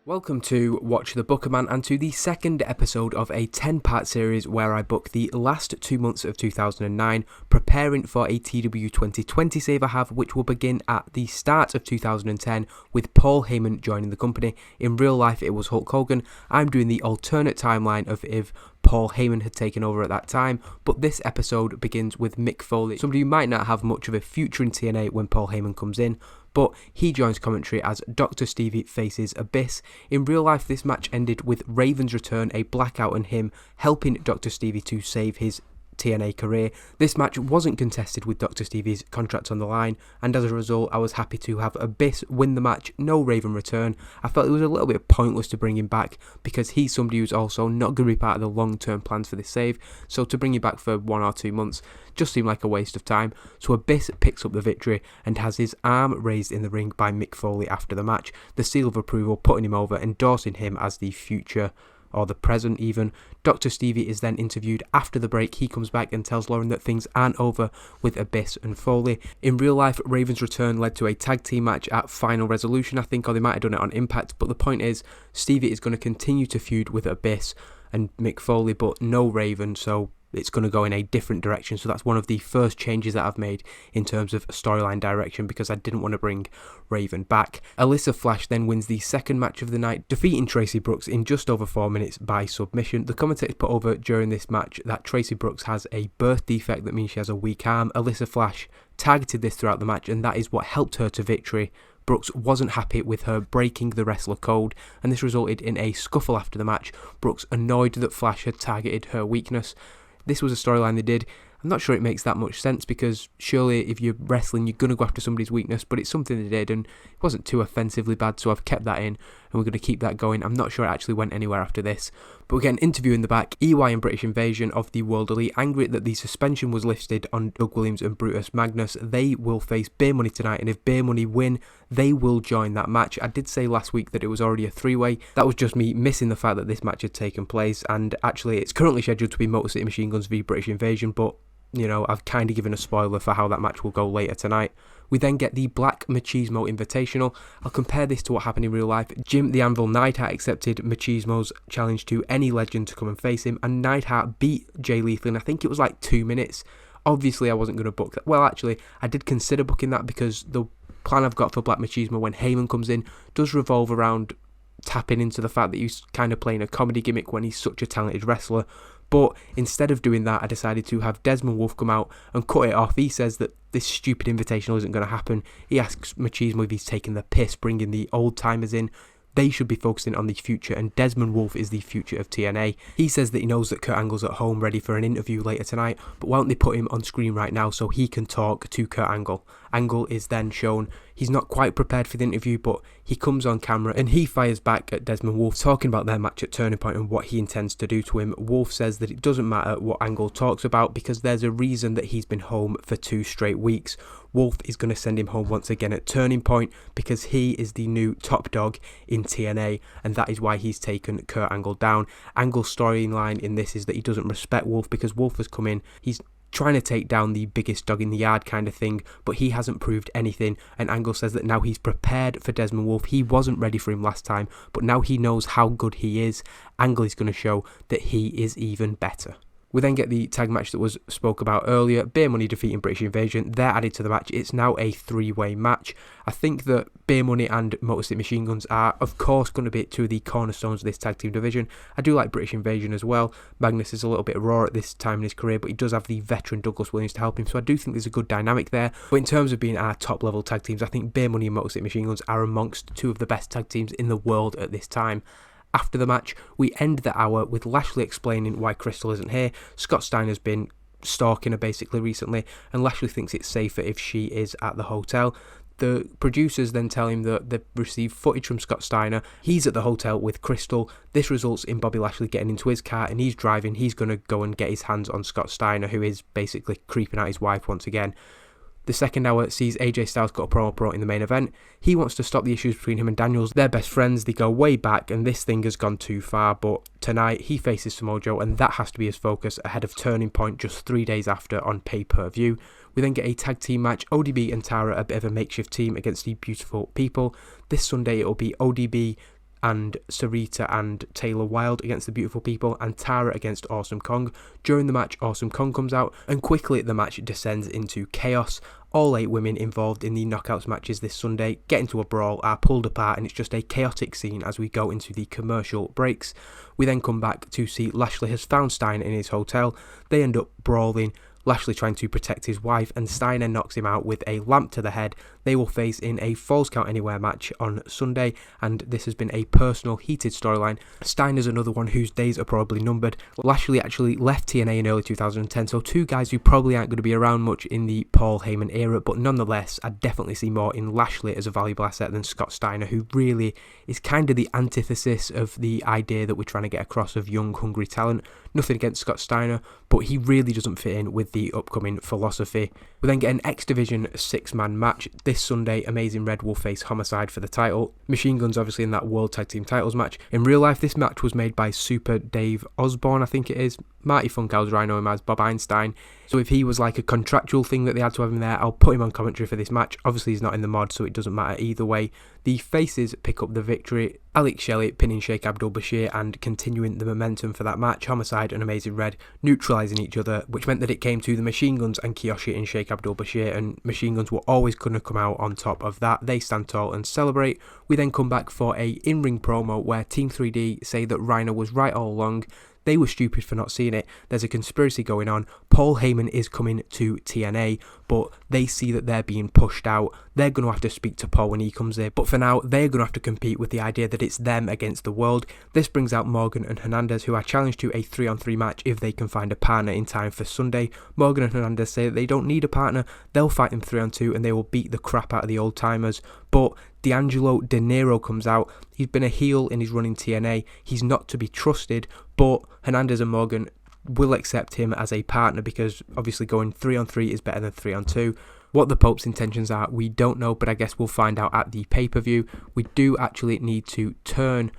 Welcome to Watch the Bookerman and to the second episode of a 10-part series where I book the last 2 months of 2009, preparing for a TEW 2020 save I have, which will begin at the start of 2010 with Paul Heyman joining the company. In real life it was Hulk Hogan. I'm doing the alternate timeline of if Paul Heyman had taken over at that time, but this episode begins with Mick Foley, somebody who might not have much of a future in TNA when Paul Heyman comes in, but he joins commentary as Dr. Stevie faces Abyss. In real life, this match ended with Raven's return, a blackout, and him helping Dr. Stevie to save his TNA career. This match wasn't contested with Dr. Stevie's contract on the line, and as a result I was happy to have Abyss win the match, no Raven return. I felt it was a little bit pointless to bring him back because he's somebody who's also not going to be part of the long-term plans for this save, so to bring him back for 1 or 2 months just seemed like a waste of time. So Abyss picks up the victory and has his arm raised in the ring by Mick Foley after the match, the seal of approval putting him over, endorsing him as the future, or the present even. Dr. Stevie is then interviewed after the break. He comes back and tells Lauren that things aren't over with Abyss and Foley. In real life, Raven's return led to a tag team match at Final Resolution, I think, or they might have done it on Impact, but the point is, Stevie is going to continue to feud with Abyss and Mick Foley, but no Raven, so it's going to go in a different direction. So that's one of the first changes that I've made in terms of storyline direction, because I didn't want to bring Raven back. Alyssa Flash then wins the second match of the night, defeating Tracy Brooks in just over 4 minutes by submission. The commentators put over during this match that Tracy Brooks has a birth defect, that means she has a weak arm. Alyssa Flash targeted this throughout the match, and that is what helped her to victory. Brooks wasn't happy with her breaking the wrestler code, and this resulted in a scuffle after the match. Brooks annoyed that Flash had targeted her weakness. This was a storyline they did. I'm not sure it makes that much sense, because surely if you're wrestling you're going to go after somebody's weakness, but it's something they did and it wasn't too offensively bad, so I've kept that in and we're going to keep that going. I'm not sure it actually went anywhere after this. But we get an interview in the back. EY and British Invasion of the World Elite, angry that the suspension was lifted on Doug Williams and Brutus Magnus. They will face Beer Money tonight, and if Beer Money win, they will join that match. I did say last week that it was already a 3-way. That was just me missing the fact that this match had taken place, and actually it's currently scheduled to be Motor City Machine Guns v British Invasion, but you know, I've kind of given a spoiler for how that match will go later tonight. We then get the Black Machismo Invitational. I'll compare this to what happened in real life. Jim the Anvil Neidhart accepted Machismo's challenge to any legend to come and face him, and Neidhart beat Jay Lethal in, I think it was like 2 minutes. Obviously I wasn't going to book that. Well, actually I did consider booking that, because the plan I've got for Black Machismo when Heyman comes in does revolve around tapping into the fact that he's kind of playing a comedy gimmick when he's such a talented wrestler. But instead of doing that, I decided to have Desmond Wolfe come out and cut it off. He says that this stupid invitational isn't going to happen. He asks Machismo if he's taking the piss, bringing the old timers in. They should be focusing on the future, and Desmond Wolfe is the future of TNA. He says that he knows that Kurt Angle's at home ready for an interview later tonight, but why don't they put him on screen right now so he can talk to Kurt Angle. Angle is then shown. He's not quite prepared for the interview, but he comes on camera and he fires back at Desmond Wolfe, talking about their match at Turning Point and what he intends to do to him. Wolfe says that it doesn't matter what Angle talks about, because there's a reason that he's been home for 2 straight weeks. Wolfe is going to send him home once again at Turning Point, because he is the new top dog in TNA, and that is why he's taken Kurt Angle down. Angle's storyline in this is that he doesn't respect Wolfe, because Wolfe has come in, he's trying to take down the biggest dog in the yard kind of thing, but he hasn't proved anything, and Angle says that now he's prepared for Desmond Wolfe. He wasn't ready for him last time, but now he knows how good he is. Angle is going to show that he is even better. We then get the tag match that was spoke about earlier, Beer Money defeating British Invasion. They're added to the match. It's now a 3-way match. I think that Beer Money and Motor City Machine Guns are, of course, going to be 2 of the cornerstones of this tag team division. I do like British Invasion as well. Magnus is a little bit raw at this time in his career, but he does have the veteran Douglas Williams to help him, so I do think there's a good dynamic there. But in terms of being our top level tag teams, I think Beer Money and Motor City Machine Guns are amongst 2 of the best tag teams in the world at this time. After the match, we end the hour with Lashley explaining why Crystal isn't here. Scott Steiner's been stalking her basically recently, and Lashley thinks it's safer if she is at the hotel. The producers then tell him that they've received footage from Scott Steiner. He's at the hotel with Crystal. This results in Bobby Lashley getting into his car and he's driving. He's going to go and get his hands on Scott Steiner, who is basically creeping out his wife once again. The second hour sees AJ Styles got a promo in the main event. He wants to stop the issues between him and Daniels. They're best friends, they go way back, and this thing has gone too far, but tonight he faces Samoa Joe, and that has to be his focus ahead of Turning Point just 3 days after on pay-per-view. We then get a tag team match, ODB and Tara, a bit of a makeshift team against the Beautiful People. This Sunday it will be ODB and Sarita and Taylor Wilde against the Beautiful People, and Tara against Awesome Kong. During the match, Awesome Kong comes out, and quickly the match descends into chaos. All 8 women involved in the knockouts matches this Sunday get into a brawl, are pulled apart, and it's just a chaotic scene as we go into the commercial breaks. We then come back to see Lashley has found Steiner in his hotel. They end up brawling, Lashley trying to protect his wife, and Steiner knocks him out with a lamp to the head. They will face in a Falls Count Anywhere match on Sunday, and this has been a personal heated storyline. Steiner's another one whose days are probably numbered. Lashley actually left TNA in early 2010, so 2 guys who probably aren't going to be around much in the Paul Heyman era, but nonetheless, I definitely see more in Lashley as a valuable asset than Scott Steiner, who really is kind of the antithesis of the idea that we're trying to get across of young, hungry talent. Nothing against Scott Steiner, but he really doesn't fit in with the upcoming philosophy. We then get an X Division 6-man match. This Sunday, Amazing Red will face Homicide for the title. Machine Guns obviously in that World Tag Team titles match. In real life, this match was made by Super Dave Osborne, I think it is. Marty Funkhouser, I know him as Bob Einstein. So if he was like a contractual thing that they had to have him there, I'll put him on commentary for this match. Obviously he's not in the mod, so it doesn't matter either way. The faces pick up the victory. Alex Shelley pinning Sheikh Abdul Bashir and continuing the momentum for that match. Homicide and Amazing Red neutralising each other, which meant that it came to the Machine Guns and Kiyoshi and Sheikh Abdul Bashir, and Machine Guns were always going to come out on top of that. They stand tall and celebrate. We then come back for a in-ring promo where Team 3D say that Rhino was right all along. They were stupid for not seeing it. There's a conspiracy going on. Paul Heyman is coming to TNA, but they see that they're being pushed out. They're going to have to speak to Paul when he comes here. But for now, they're going to have to compete with the idea that it's them against the world. This brings out Morgan and Hernandez, who are challenged to a 3-on-3 match if they can find a partner in time for Sunday. Morgan and Hernandez say that they don't need a partner. They'll fight them 3-on-2 and they will beat the crap out of the old timers. But D'Angelo De Niro comes out. He's been a heel in his run in TNA. He's not to be trusted, but Hernandez and Morgan will accept him as a partner because obviously going 3-on-3 is better than 3-on-2. What the Pope's intentions are, we don't know, but I guess we'll find out at the pay-per-view. We do actually need to turn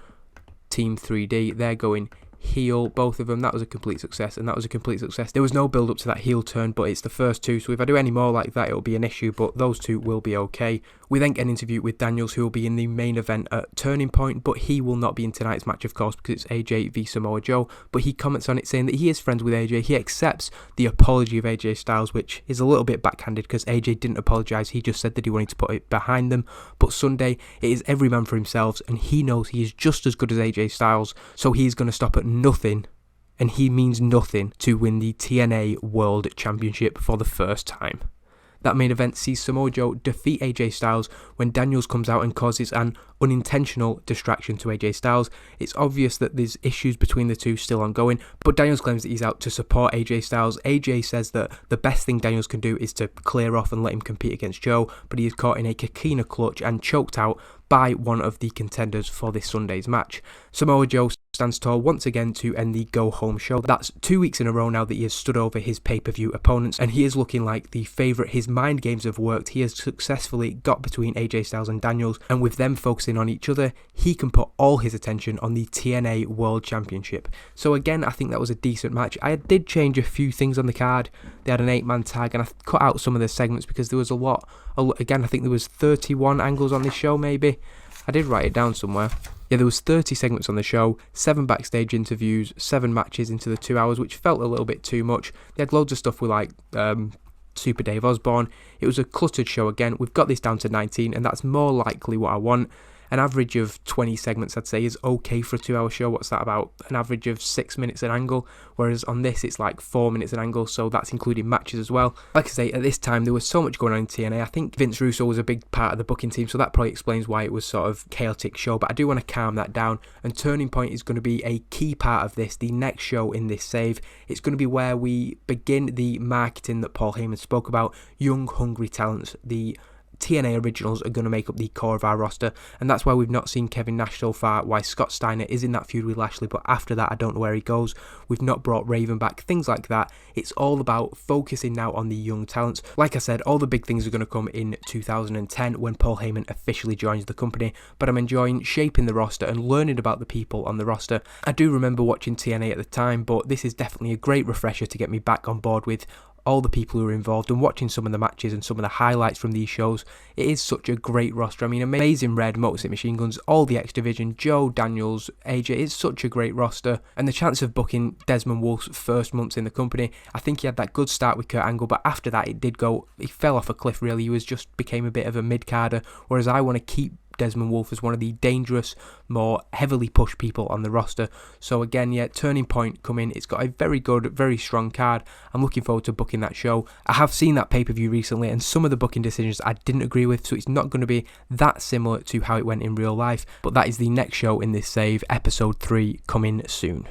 Team 3D. They're going heel, both of them. That was a complete success, and that was a complete success. There was no build up to that heel turn, but it's the first 2, so if I do any more like that, it'll be an issue, but those 2 will be okay. We then get an interview with Daniels, who will be in the main event at Turning Point, but he will not be in tonight's match, of course, because it's AJ v Samoa Joe, but he comments on it saying that he is friends with AJ. He accepts the apology of AJ Styles, which is a little bit backhanded because AJ didn't apologise, he just said that he wanted to put it behind them. But Sunday, it is every man for himself, and he knows he is just as good as AJ Styles, so he's going to stop at nothing, and he means nothing, to win the TNA World Championship for the first time. That main event sees Samoa Joe defeat AJ Styles when Daniels comes out and causes an unintentional distraction to AJ Styles. It's obvious that there's issues between the two still ongoing, but Daniels claims that he's out to support AJ Styles. AJ says that the best thing Daniels can do is to clear off and let him compete against Joe, but he is caught in a coquina clutch and choked out by one of the contenders for this Sunday's match. Samoa Joe stands tall once again to end the go-home show. That's 2 weeks in a row now that he has stood over his pay-per-view opponents, and he is looking like the favourite. His mind games have worked. He has successfully got between AJ Styles and Daniels, and with them focusing on each other, he can put all his attention on the TNA World Championship. So again, I think that was a decent match. I did change a few things on the card. They had an 8-man tag, and I cut out some of the segments because there was a lot. Again, I think there was 31 angles on this show, maybe. I did write it down somewhere. Yeah, there was 30 segments on the show, 7 backstage interviews, 7 matches into the 2 hours, which felt a little bit too much. They had loads of stuff with like Super Dave Osborne. It was a cluttered show again. We've got this down to 19, and that's more likely what I want. An average of 20 segments, I'd say, is okay for a 2-hour show. What's that about? An average of 6 minutes an angle, whereas on this it's like 4 minutes an angle, so that's including matches as well. Like I say, at this time there was so much going on in TNA. I think Vince Russo was a big part of the booking team, so that probably explains why it was sort of chaotic show, but I do want to calm that down, and Turning Point is going to be a key part of this, the next show in this save. It's going to be where we begin the marketing that Paul Heyman spoke about, young, hungry talents. The TNA originals are going to make up the core of our roster, and that's why we've not seen Kevin Nash so far, why Scott Steiner is in that feud with Lashley, but after that I don't know where he goes. We've not brought Raven back, things like that. It's all about focusing now on the young talents. Like I said, all the big things are going to come in 2010 when Paul Heyman officially joins the company, but I'm enjoying shaping the roster and learning about the people on the roster. I do remember watching TNA at the time, but this is definitely a great refresher to get me back on board with all the people who are involved, and watching some of the matches and some of the highlights from these shows, it is such a great roster. I mean, Amazing Red, Motor City Machine Guns, all the X Division, Joe, Daniels, AJ, it's such a great roster. And the chance of booking Desmond Wolf's first months in the company, I think he had that good start with Kurt Angle, but after that he fell off a cliff really. He became a bit of a mid-carder, whereas I want to keep Desmond Wolf as one of the dangerous, more heavily pushed people on the roster. So again, yeah, Turning Point coming. It's got a very good, very strong card. I'm looking forward to booking that show. I have seen that pay-per-view recently, and some of the booking decisions I didn't agree with, so it's not going to be that similar to how it went in real life. But that is the next show in this save, episode 3, coming soon.